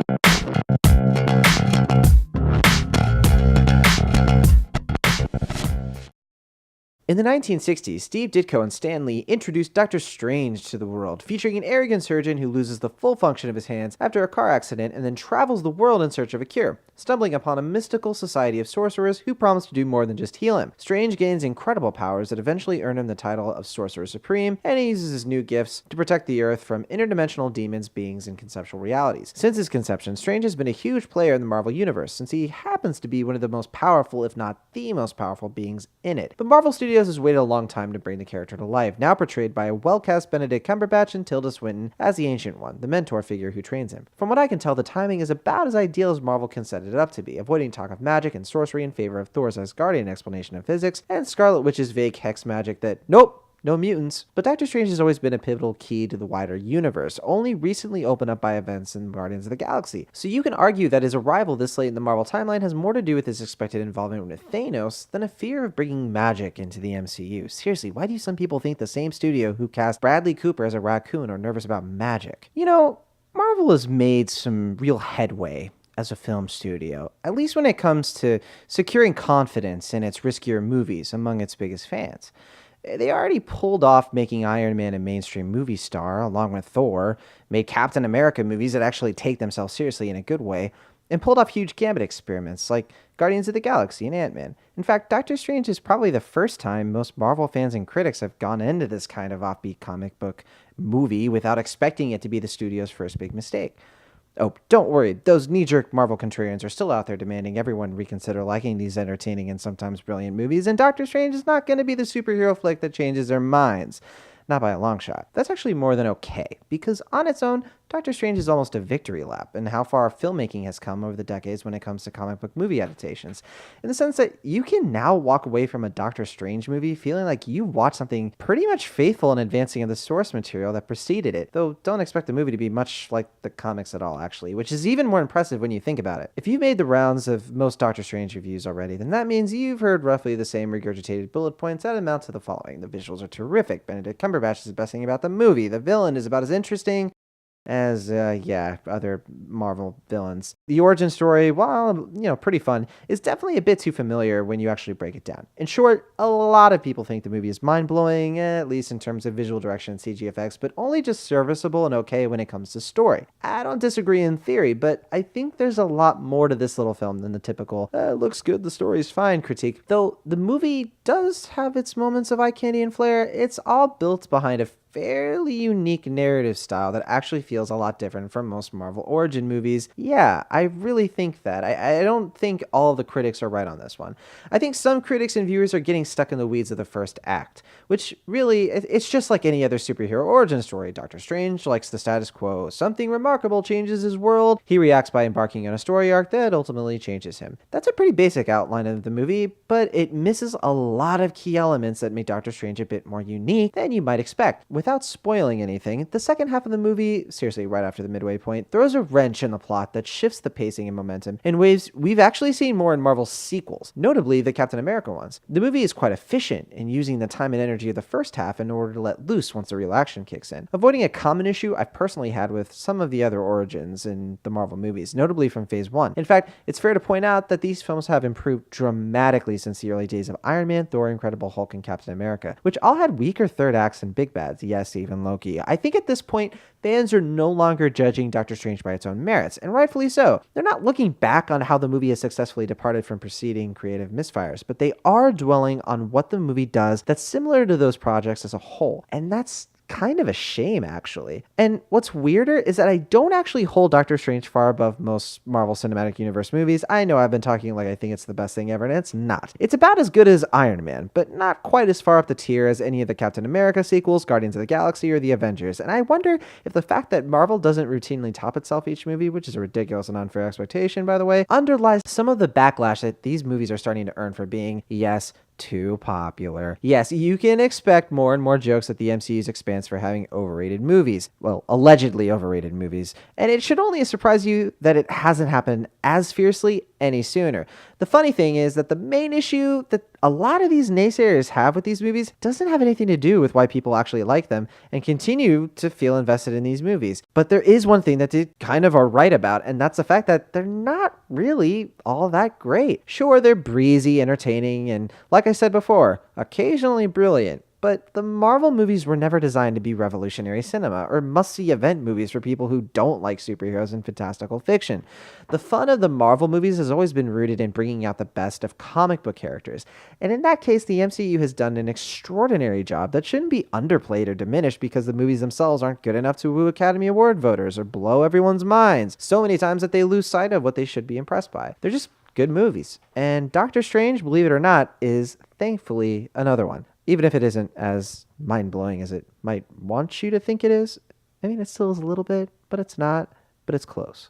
In the 1960s, Steve Ditko and Stan Lee introduced Doctor Strange to the world, featuring an arrogant surgeon who loses the full function of his hands after a car accident and then travels the world in search of a cure, stumbling upon a mystical society of sorcerers who promise to do more than just heal him. Strange gains incredible powers that eventually earn him the title of Sorcerer Supreme, and he uses his new gifts to protect the Earth from interdimensional demons, beings, and conceptual realities. Since his conception, Strange has been a huge player in the Marvel Universe, since he happens to be one of the most powerful, if not the most powerful beings in it. But Marvel Studios has waited a long time to bring the character to life, now portrayed by a well-cast Benedict Cumberbatch and Tilda Swinton as the Ancient One, the mentor figure who trains him. From what I can tell, the timing is about as ideal as Marvel can set it up to be, avoiding talk of magic and sorcery in favor of Thor's Asgardian explanation of physics, and Scarlet Witch's vague hex magic that, nope, no mutants. But Doctor Strange has always been a pivotal key to the wider universe, only recently opened up by events in Guardians of the Galaxy. So you can argue that his arrival this late in the Marvel timeline has more to do with his expected involvement with Thanos than a fear of bringing magic into the MCU. Seriously, why do some people think the same studio who cast Bradley Cooper as a raccoon are nervous about magic? You know, Marvel has made some real headway as a film studio, at least when it comes to securing confidence in its riskier movies among its biggest fans. They already pulled off making Iron Man a mainstream movie star, along with Thor, made Captain America movies that actually take themselves seriously in a good way, and pulled off huge gambit experiments like Guardians of the Galaxy and Ant-Man. In fact, Doctor Strange is probably the first time most Marvel fans and critics have gone into this kind of offbeat comic book movie without expecting it to be the studio's first big mistake. Oh, don't worry, those knee-jerk Marvel contrarians are still out there demanding everyone reconsider liking these entertaining and sometimes brilliant movies, and Doctor Strange is not going to be the superhero flick that changes their minds. Not by a long shot. That's actually more than okay, because on its own, Doctor Strange is almost a victory lap in how far filmmaking has come over the decades when it comes to comic book movie adaptations, in the sense that you can now walk away from a Doctor Strange movie feeling like you watched something pretty much faithful and advancing of the source material that preceded it, though don't expect the movie to be much like the comics at all, actually, which is even more impressive when you think about it. If you've made the rounds of most Doctor Strange reviews already, then that means you've heard roughly the same regurgitated bullet points that amount to the following. The visuals are terrific, Benedict Cumberbatch is the best thing about the movie, the villain is about as interesting as, other Marvel villains. The origin story, while, pretty fun, is definitely a bit too familiar when you actually break it down. In short, a lot of people think the movie is mind-blowing, at least in terms of visual direction and CG effects, but only just serviceable and okay when it comes to story. I don't disagree in theory, but I think there's a lot more to this little film than the typical, looks good, the story's fine critique. Though the movie does have its moments of eye candy and flair, it's all built behind a fairly unique narrative style that actually feels a lot different from most Marvel origin movies. Yeah, I really think that. I don't think all of the critics are right on this one. I think some critics and viewers are getting stuck in the weeds of the first act, which really, it's just like any other superhero origin story. Doctor Strange likes the status quo. Something remarkable changes his world. He reacts by embarking on a story arc that ultimately changes him. That's a pretty basic outline of the movie, but it misses a lot of key elements that make Doctor Strange a bit more unique than you might expect. Without spoiling anything, the second half of the movie, seriously right after the midway point, throws a wrench in the plot that shifts the pacing and momentum in ways we've actually seen more in Marvel's sequels, notably the Captain America ones. The movie is quite efficient in using the time and energy of the first half in order to let loose once the real action kicks in, avoiding a common issue I've personally had with some of the other origins in the Marvel movies, notably from Phase 1. In fact, it's fair to point out that these films have improved dramatically since the early days of Iron Man, Thor, Incredible Hulk, and Captain America, which all had weaker third acts and big bads, yes, even Loki. I think at this point, fans are no longer judging Doctor Strange by its own merits, and rightfully so. They're not looking back on how the movie has successfully departed from preceding creative misfires, but they are dwelling on what the movie does that's similar to those projects as a whole, and that's kind of a shame, actually. And what's weirder is that I don't actually hold Doctor Strange far above most Marvel Cinematic Universe movies. I know I've been talking like I think it's the best thing ever, and it's not. It's about as good as Iron Man, but not quite as far up the tier as any of the Captain America sequels, Guardians of the Galaxy, or the Avengers. And I wonder if the fact that Marvel doesn't routinely top itself each movie, which is a ridiculous and unfair expectation, by the way, underlies some of the backlash that these movies are starting to earn for being, yes, too popular. Yes, you can expect more and more jokes at the MCU's expense for having overrated movies. Well, allegedly overrated movies. And it should only surprise you that it hasn't happened as fiercely any sooner. The funny thing is that the main issue that a lot of these naysayers have with these movies doesn't have anything to do with why people actually like them and continue to feel invested in these movies. But there is one thing that they kind of are right about, and that's the fact that they're not really all that great. Sure, they're breezy, entertaining, and like I said before, occasionally brilliant. But the Marvel movies were never designed to be revolutionary cinema or must-see event movies for people who don't like superheroes and fantastical fiction. The fun of the Marvel movies has always been rooted in bringing out the best of comic book characters. And in that case, the MCU has done an extraordinary job that shouldn't be underplayed or diminished because the movies themselves aren't good enough to woo Academy Award voters or blow everyone's minds so many times that they lose sight of what they should be impressed by. They're just good movies. And Doctor Strange, believe it or not, is thankfully another one. Even if it isn't as mind-blowing as it might want you to think it is. I mean, it still is a little bit, but it's not. But it's close.